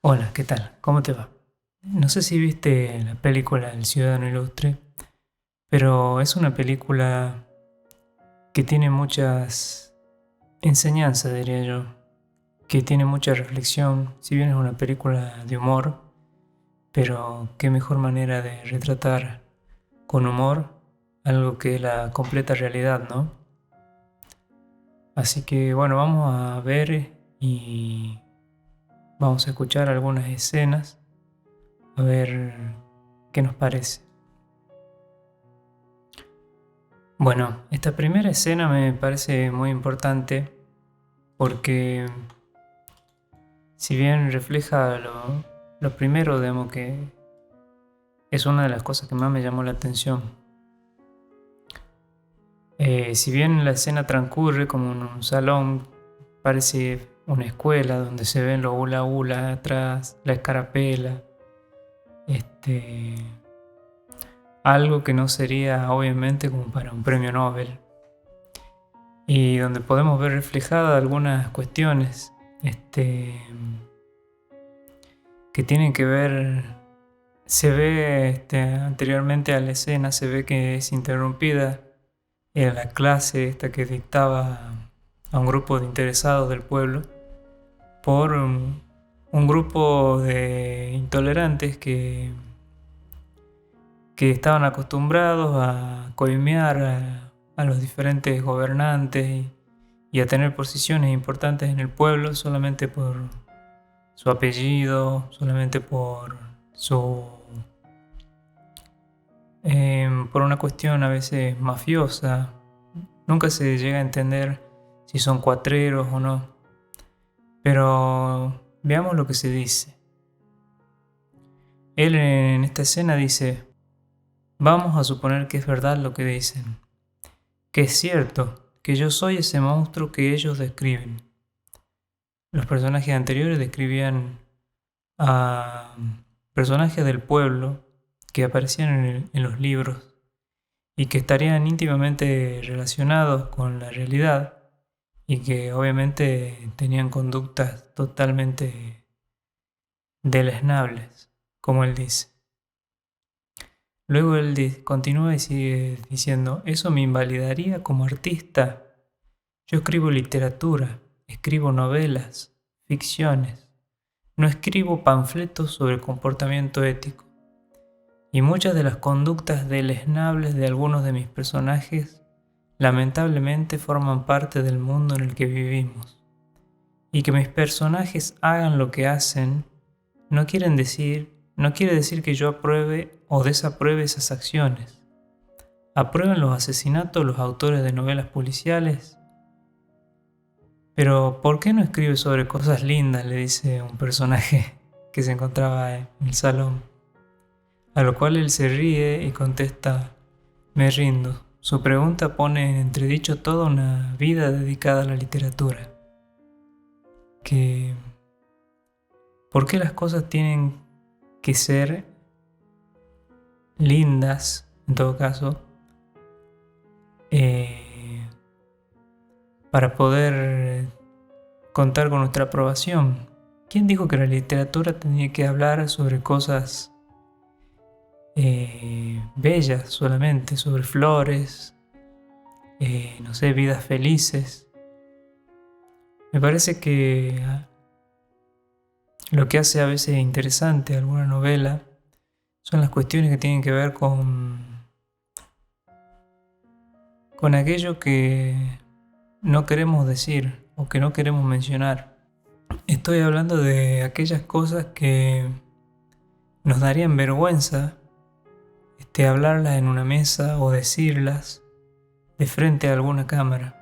Hola, ¿qué tal? ¿Cómo te va? No sé si viste la película El Ciudadano Ilustre, pero es una película que tiene muchas enseñanzas, diría yo, que tiene mucha reflexión, si bien es una película de humor, pero qué mejor manera de retratar con humor algo que es la completa realidad, ¿no? Así que bueno, vamos a ver y vamos a escuchar algunas escenas, a ver qué nos parece. Bueno, esta primera escena me parece muy importante porque si bien refleja lo primero, digamos que es una de las cosas que más me llamó la atención. Si bien la escena transcurre como en un salón, parece una escuela donde se ven los hula hula atrás, la escarapela, este, algo que no sería obviamente como para un premio Nobel. Y donde podemos ver reflejadas algunas cuestiones que tienen que ver, se ve anteriormente a la escena, se ve que es interrumpida en la clase esta que dictaba a un grupo de interesados del pueblo por un grupo de intolerantes que estaban acostumbrados a coimear a los diferentes gobernantes y a tener posiciones importantes en el pueblo solamente por su apellido, solamente por una cuestión a veces mafiosa. Nunca se llega a entender si son cuatreros o no. Pero veamos lo que se dice. Él en esta escena dice: vamos a suponer que es verdad lo que dicen, que es cierto, que yo soy ese monstruo que ellos describen. Los personajes anteriores describían a personajes del pueblo que aparecían en los libros y que estarían íntimamente relacionados con la realidad y que obviamente tenían conductas totalmente deleznables, como él dice. Luego él continúa y sigue diciendo: eso me invalidaría como artista. Yo escribo literatura, escribo novelas, ficciones, no escribo panfletos sobre comportamiento ético. Y muchas de las conductas deleznables de algunos de mis personajes lamentablemente forman parte del mundo en el que vivimos. Y que mis personajes hagan lo que hacen no quiere decir que yo apruebe o desapruebe esas acciones. ¿Aprueban los asesinatos los autores de novelas policiales? Pero ¿por qué no escribe sobre cosas lindas?, le dice un personaje que se encontraba en el salón. A lo cual él se ríe y contesta: me rindo. Su pregunta pone en entredicho toda una vida dedicada a la literatura. Que, ¿por qué las cosas tienen que ser lindas, en todo caso, para poder contar con nuestra aprobación? ¿Quién dijo que la literatura tenía que hablar sobre cosas bellas solamente, sobre flores, no sé, vidas felices? Me parece que lo que hace a veces interesante alguna novela son las cuestiones que tienen que ver con aquello que no queremos decir o que no queremos mencionar. Estoy hablando de aquellas cosas que nos darían vergüenza hablarlas en una mesa o decirlas de frente a alguna cámara.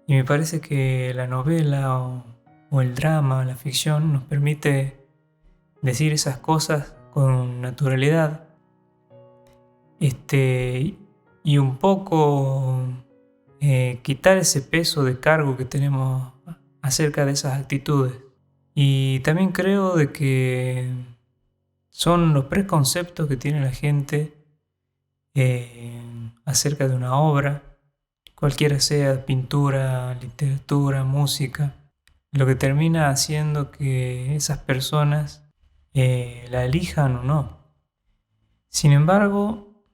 Y me parece que la novela o el drama, la ficción, nos permite decir esas cosas con naturalidad, y un poco quitar ese peso de cargo que tenemos acerca de esas actitudes. Y también creo de que son los preconceptos que tiene la gente acerca de una obra, cualquiera sea pintura, literatura, música, lo que termina haciendo que esas personas la elijan o no. Sin embargo,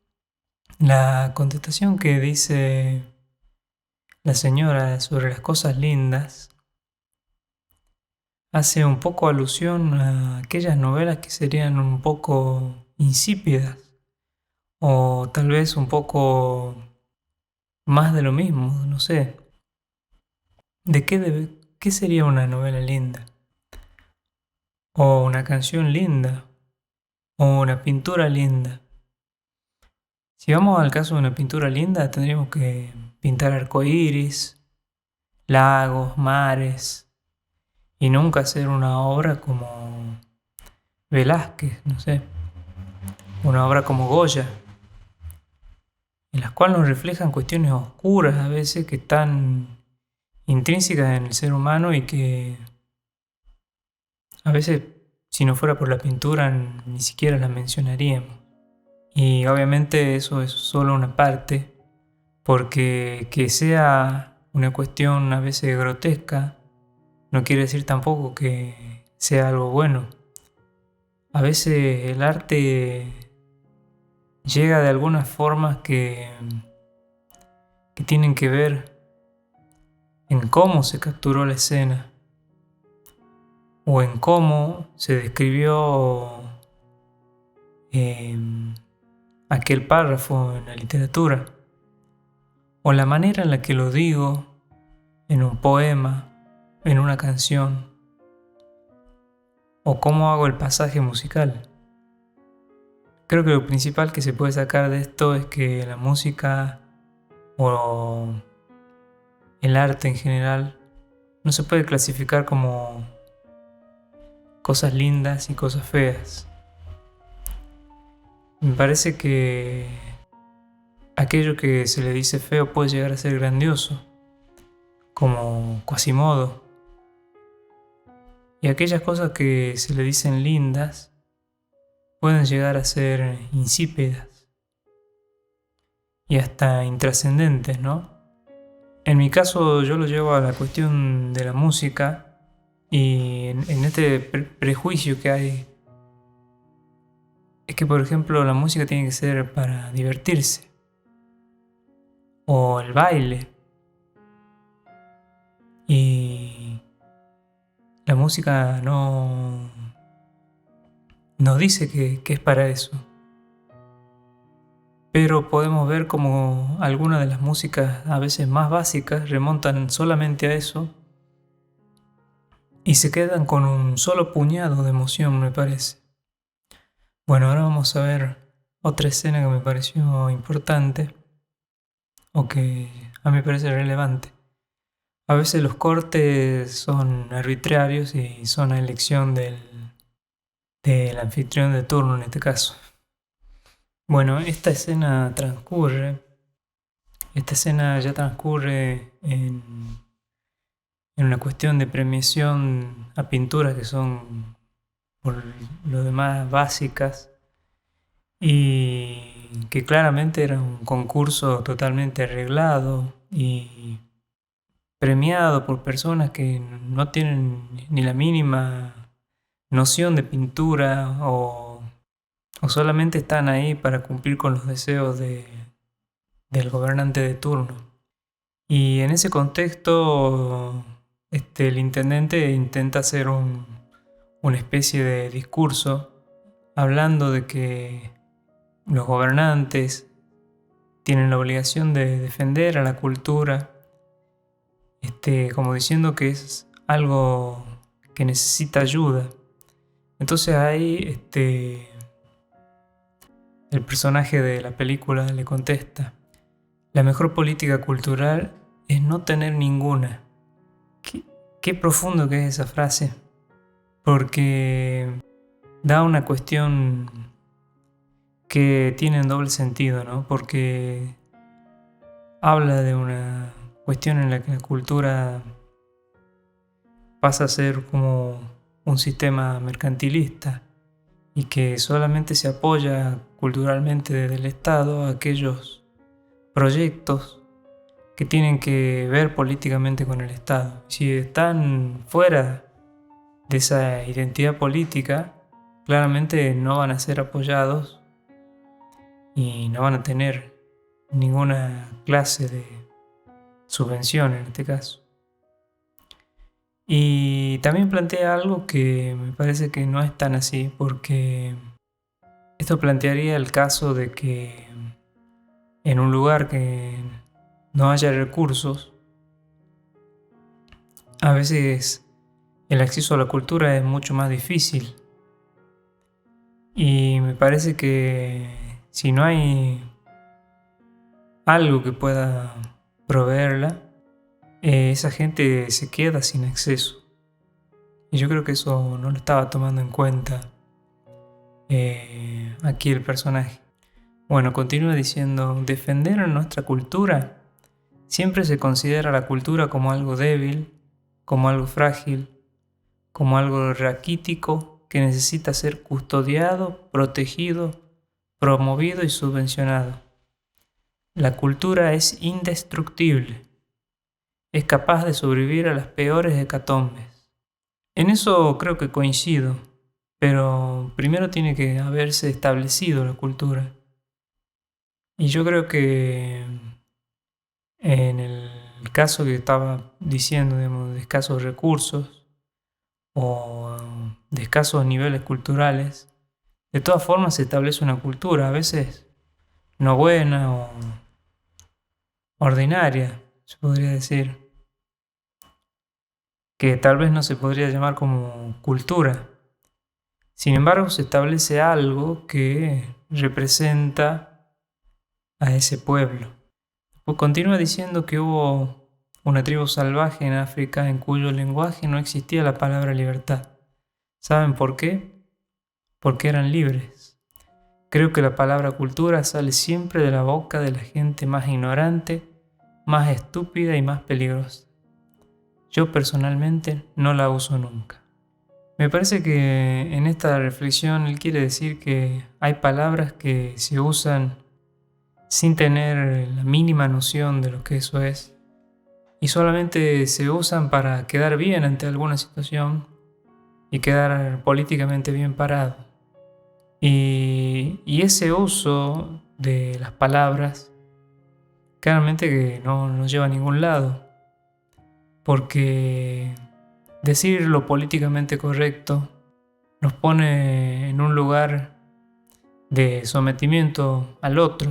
la contestación que dice la señora sobre las cosas lindas hace un poco alusión a aquellas novelas que serían un poco insípidas o tal vez un poco más de lo mismo, no sé. ¿Qué sería una novela linda? O una canción linda, o una pintura linda. Si vamos al caso de una pintura linda, tendríamos que pintar arcoíris, lagos, mares, y nunca hacer una obra como Velázquez, no sé, una obra como Goya, en las cuales nos reflejan cuestiones oscuras a veces que están intrínsecas en el ser humano y que a veces, si no fuera por la pintura, ni siquiera las mencionaríamos. Y obviamente eso es solo una parte, porque que sea una cuestión a veces grotesca, no quiere decir tampoco que sea algo bueno. A veces el arte llega de algunas formas que tienen que ver en cómo se capturó la escena o en cómo se describió aquel párrafo en la literatura o la manera en la que lo digo en un poema, en una canción o cómo hago el pasaje musical. Creo que lo principal que se puede sacar de esto es que la música o el arte en general no se puede clasificar como cosas lindas y cosas feas. Me parece que aquello que se le dice feo puede llegar a ser grandioso, como Quasimodo, y aquellas cosas que se le dicen lindas pueden llegar a ser insípidas y hasta intrascendentes, ¿no? En mi caso yo lo llevo a la cuestión de la música y en este prejuicio que hay es que, por ejemplo, la música tiene que ser para divertirse o el baile, y la música no dice que es para eso. Pero podemos ver como algunas de las músicas a veces más básicas remontan solamente a eso y se quedan con un solo puñado de emoción, me parece. Bueno, ahora vamos a ver otra escena que me pareció importante o que a mí me parece relevante. A veces los cortes son arbitrarios y son a elección del anfitrión de turno en este caso. Bueno, esta escena ya transcurre en una cuestión de premiación a pinturas que son por lo demás básicas y que claramente era un concurso totalmente arreglado y premiado por personas que no tienen ni la mínima noción de pintura o solamente están ahí para cumplir con los deseos del gobernante de turno. Y en ese contexto, el intendente intenta hacer una especie de discurso hablando de que los gobernantes tienen la obligación de defender a la cultura, como diciendo que es algo que necesita ayuda. Entonces ahí el personaje de la película le contesta: la mejor política cultural es no tener ninguna. Qué profundo que es esa frase, porque da una cuestión que tiene un doble sentido, ¿no? Porque habla de una cuestión en la que la cultura pasa a ser como un sistema mercantilista y que solamente se apoya culturalmente desde el Estado a aquellos proyectos que tienen que ver políticamente con el Estado. Si están fuera de esa identidad política, claramente no van a ser apoyados y no van a tener ninguna clase de subvención en este caso. Y también plantea algo que me parece que no es tan así, porque esto plantearía el caso de que en un lugar que no haya recursos, a veces el acceso a la cultura es mucho más difícil. Y me parece que si no hay algo que pueda proveerla, esa gente se queda sin acceso. Y yo creo que eso no lo estaba tomando en cuenta aquí el personaje. Bueno, continúa diciendo, defender a nuestra cultura. Siempre se considera la cultura como algo débil, como algo frágil, como algo raquítico que necesita ser custodiado, protegido, promovido y subvencionado. La cultura es indestructible, es capaz de sobrevivir a las peores hecatombes. En eso creo que coincido, pero primero tiene que haberse establecido la cultura. Y yo creo que en el caso que estaba diciendo, digamos, de escasos recursos o de escasos niveles culturales, de todas formas se establece una cultura, a veces no buena o ordinaria, se podría decir, que tal vez no se podría llamar como cultura. Sin embargo, se establece algo que representa a ese pueblo. Pues continúa diciendo que hubo una tribu salvaje en África en cuyo lenguaje no existía la palabra libertad. ¿Saben por qué? Porque eran libres. Creo que la palabra cultura sale siempre de la boca de la gente más ignorante, más estúpida y más peligrosa. Yo personalmente no la uso nunca. Me parece que en esta reflexión él quiere decir que hay palabras que se usan sin tener la mínima noción de lo que eso es y solamente se usan para quedar bien ante alguna situación y quedar políticamente bien parado. Y ese uso de las palabras claramente que no nos lleva a ningún lado, porque decir lo políticamente correcto nos pone en un lugar de sometimiento al otro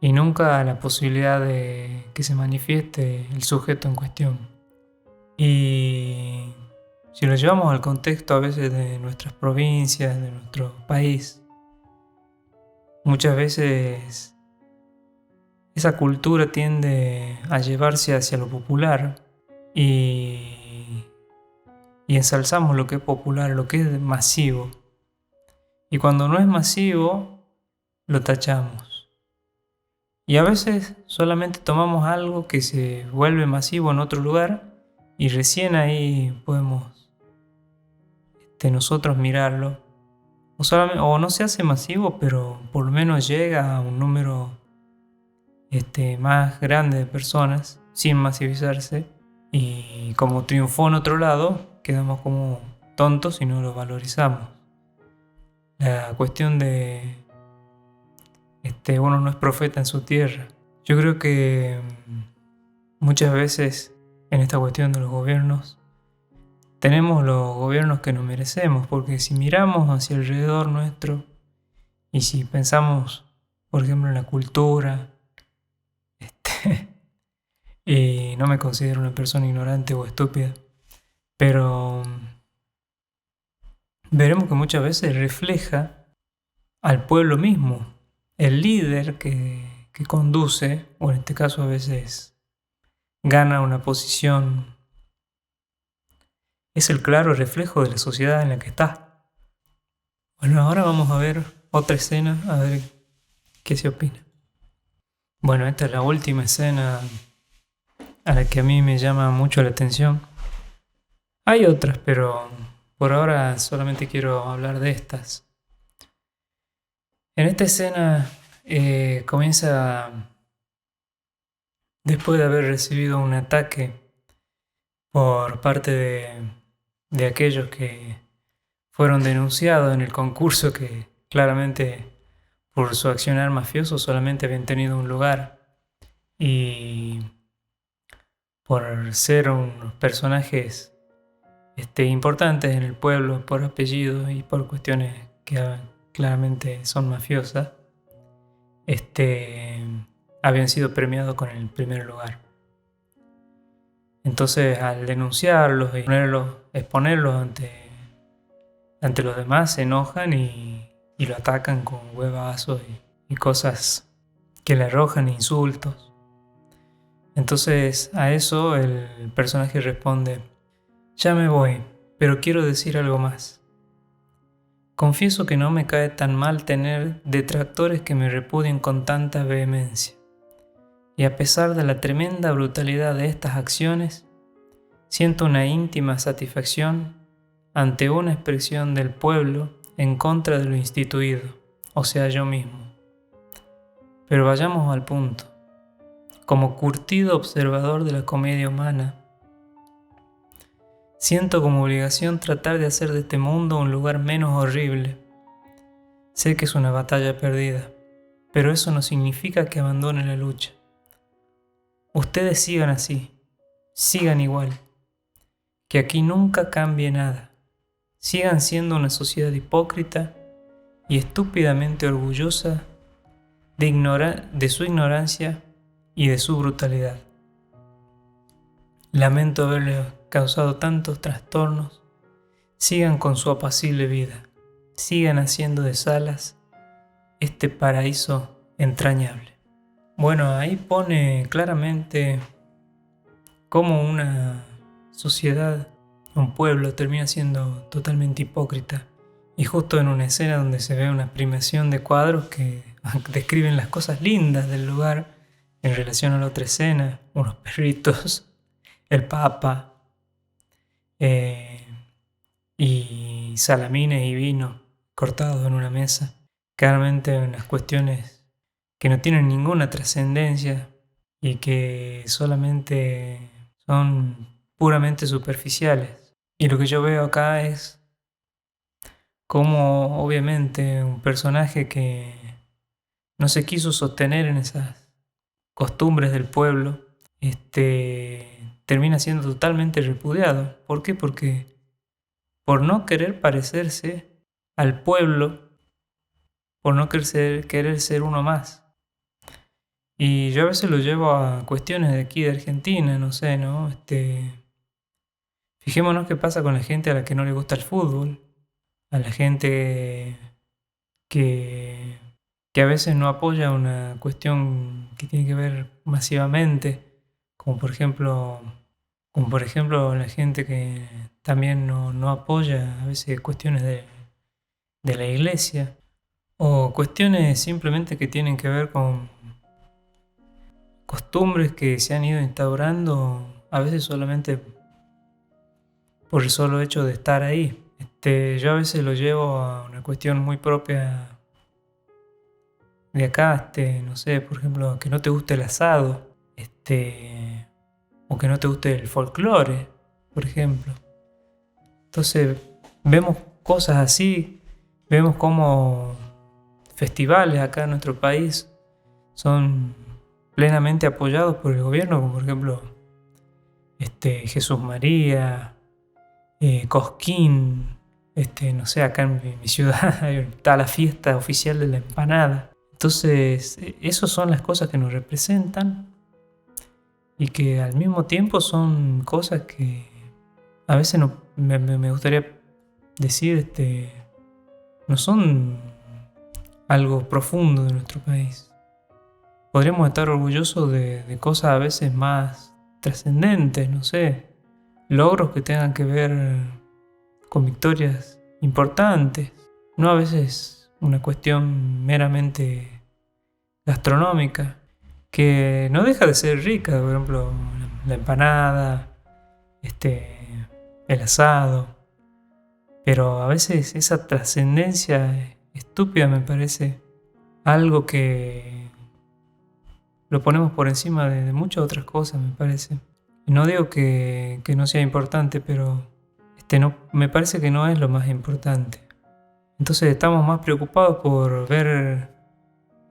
y nunca la posibilidad de que se manifieste el sujeto en cuestión. Y si lo llevamos al contexto a veces de nuestras provincias, de nuestro país, muchas veces esa cultura tiende a llevarse hacia lo popular y ensalzamos lo que es popular, lo que es masivo. Y cuando no es masivo, lo tachamos. Y a veces solamente tomamos algo que se vuelve masivo en otro lugar y recién ahí podemos nosotros mirarlo. O no se hace masivo, pero por lo menos llega a un número más grande de personas sin masivizarse. Y como triunfó en otro lado, quedamos como tontos y no lo valorizamos. La cuestión de uno no es profeta en su tierra. Yo creo que muchas veces en esta cuestión de los gobiernos tenemos los gobiernos que nos merecemos, porque si miramos hacia alrededor nuestro y si pensamos, por ejemplo, en la cultura, y no me considero una persona ignorante o estúpida, pero veremos que muchas veces refleja al pueblo mismo. El líder que conduce, o en este caso a veces gana una posición, es el claro reflejo de la sociedad en la que está. Bueno, ahora vamos a ver otra escena, a ver qué se opina. Bueno, esta es la última escena a la que a mí me llama mucho la atención. Hay otras, pero por ahora solamente quiero hablar de estas. En esta escena comienza después de haber recibido un ataque por parte de aquellos que fueron denunciados en el concurso, que claramente por su accionar mafioso solamente habían tenido un lugar, y por ser unos personajes importantes en el pueblo por apellido y por cuestiones que claramente son mafiosas, habían sido premiados con el primer lugar. Entonces, al denunciarlos y exponerlos ante los demás, se enojan y lo atacan con huevazos y cosas que le arrojan, insultos. Entonces, a eso el personaje responde: ya me voy, pero quiero decir algo más. Confieso que no me cae tan mal tener detractores que me repudien con tanta vehemencia. Y a pesar de la tremenda brutalidad de estas acciones, siento una íntima satisfacción ante una expresión del pueblo en contra de lo instituido, o sea, yo mismo. Pero vayamos al punto. Como curtido observador de la comedia humana, siento como obligación tratar de hacer de este mundo un lugar menos horrible. Sé que es una batalla perdida, pero eso no significa que abandone la lucha. Ustedes sigan así, sigan igual, que aquí nunca cambie nada. Sigan siendo una sociedad hipócrita y estúpidamente orgullosa de su ignorancia y de su brutalidad. Lamento haberles causado tantos trastornos. Sigan con su apacible vida. Sigan haciendo de Salas este paraíso entrañable. Bueno, ahí pone claramente cómo una sociedad, un pueblo, termina siendo totalmente hipócrita. Y justo en una escena donde se ve una premiación de cuadros que describen las cosas lindas del lugar en relación a la otra escena, unos perritos, el papa, y salamines y vino cortados en una mesa. Claramente unas cuestiones que no tienen ninguna trascendencia y que solamente son puramente superficiales. Y lo que yo veo acá es cómo obviamente un personaje que no se quiso sostener en esas costumbres del pueblo, termina siendo totalmente repudiado. ¿Por qué? Porque por no querer parecerse al pueblo, por no querer ser uno más. Y yo a veces lo llevo a cuestiones de aquí de Argentina, no sé, ¿no? Fijémonos qué pasa con la gente a la que no le gusta el fútbol, a la gente que a veces no apoya una cuestión que tiene que ver masivamente, como por ejemplo la gente que también no apoya a veces cuestiones de la iglesia, o cuestiones simplemente que tienen que ver con costumbres que se han ido instaurando a veces solamente por el solo hecho de estar ahí. Yo a veces lo llevo a una cuestión muy propia de acá, no sé, por ejemplo, que no te guste el asado, o que no te guste el folclore, por ejemplo. Entonces vemos cosas así, vemos como festivales acá en nuestro país son plenamente apoyados por el gobierno, como por ejemplo Jesús María, Cosquín, no sé, acá en mi ciudad está la fiesta oficial de la empanada. Entonces, esas son las cosas que nos representan y que al mismo tiempo son cosas que a veces me gustaría decir, no son algo profundo de nuestro país. Podríamos estar orgullosos de cosas a veces más trascendentes, no sé, logros que tengan que ver con victorias importantes, no a veces una cuestión meramente gastronómica, que no deja de ser rica, por ejemplo, la empanada, el asado, pero a veces esa trascendencia estúpida me parece algo que lo ponemos por encima de muchas otras cosas, me parece. Y no digo que no sea importante, pero no, me parece que no es lo más importante. Entonces estamos más preocupados por ver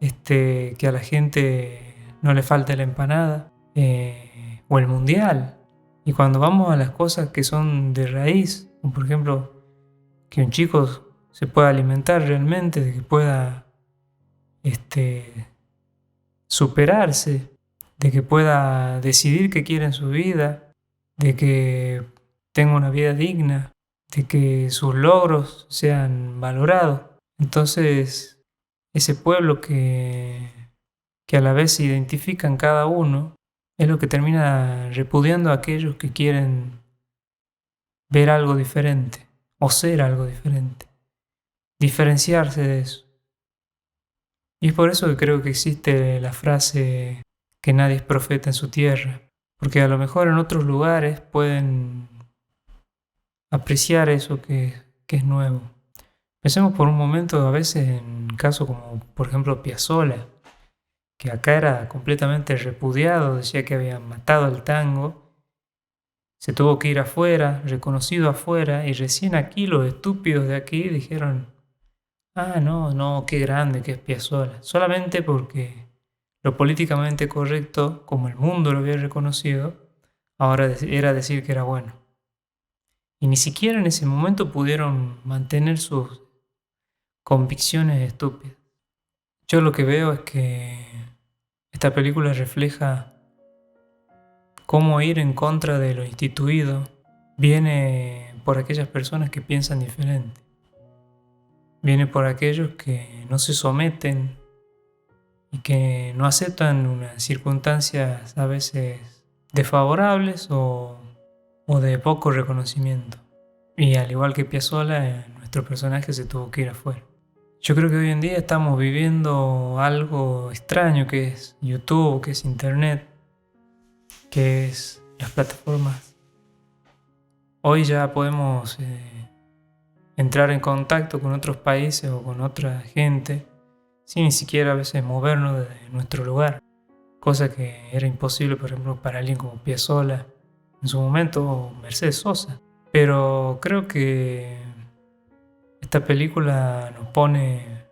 que a la gente no le falte la empanada o el mundial. Y cuando vamos a las cosas que son de raíz, como por ejemplo que un chico se pueda alimentar realmente, de que pueda superarse, de que pueda decidir qué quiere en su vida, de que tenga una vida digna, de que sus logros sean valorados. Entonces, ese pueblo que a la vez se identifica en cada uno, es lo que termina repudiando a aquellos que quieren ver algo diferente o ser algo diferente, diferenciarse de eso. Y es por eso que creo que existe la frase que nadie es profeta en su tierra, porque a lo mejor en otros lugares pueden apreciar eso que es nuevo. Pensemos por un momento a veces en casos como por ejemplo Piazzolla, que acá era completamente repudiado, decía que habían matado al tango, se tuvo que ir afuera, reconocido afuera, y recién aquí los estúpidos de aquí dijeron, ah, no, qué grande que es Piazzolla, solamente porque lo políticamente correcto, como el mundo lo había reconocido, ahora era decir que era bueno. Y ni siquiera en ese momento pudieron mantener sus convicciones estúpidas. Yo lo que veo es que esta película refleja cómo ir en contra de lo instituido viene por aquellas personas que piensan diferente. Viene por aquellos que no se someten y que no aceptan unas circunstancias a veces desfavorables o de poco reconocimiento. Y al igual que Piazzolla, nuestro personaje se tuvo que ir afuera. Yo creo que hoy en día estamos viviendo algo extraño que es YouTube, que es Internet, que es las plataformas. Hoy ya podemos entrar en contacto con otros países o con otra gente sin ni siquiera a veces movernos de nuestro lugar, cosa que era imposible, por ejemplo, para alguien como Piazzolla en su momento o Mercedes Sosa. Pero creo que esta película nos pone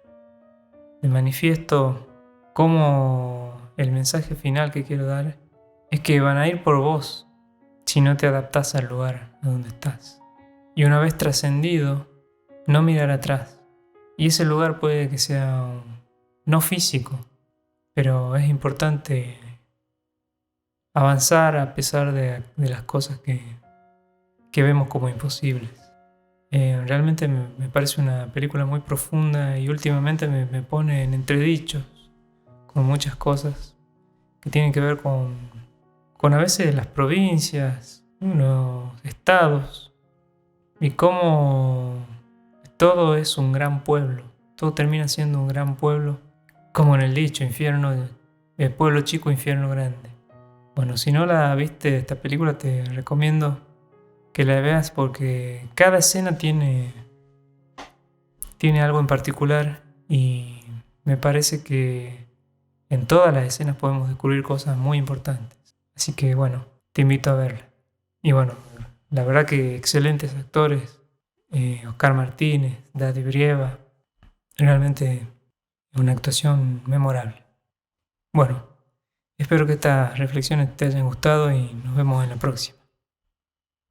de manifiesto cómo el mensaje final que quiero dar es que van a ir por vos si no te adaptás al lugar a donde estás. Y una vez trascendido, no mirar atrás. Y ese lugar puede que sea no físico, pero es importante avanzar a pesar de las cosas que vemos como imposibles. Realmente me parece una película muy profunda y últimamente me pone en entredichos con muchas cosas que tienen que ver con a veces las provincias, los estados y cómo todo es un gran pueblo, todo termina siendo un gran pueblo, como en el dicho, pueblo chico, infierno grande. Bueno, si no la viste esta película te recomiendo que la veas porque cada escena tiene algo en particular y me parece que en todas las escenas podemos descubrir cosas muy importantes. Así que bueno, te invito a verla. Y bueno, la verdad que excelentes actores, Oscar Martínez, Daddy Brieva, realmente una actuación memorable. Bueno, espero que estas reflexiones te hayan gustado y nos vemos en la próxima.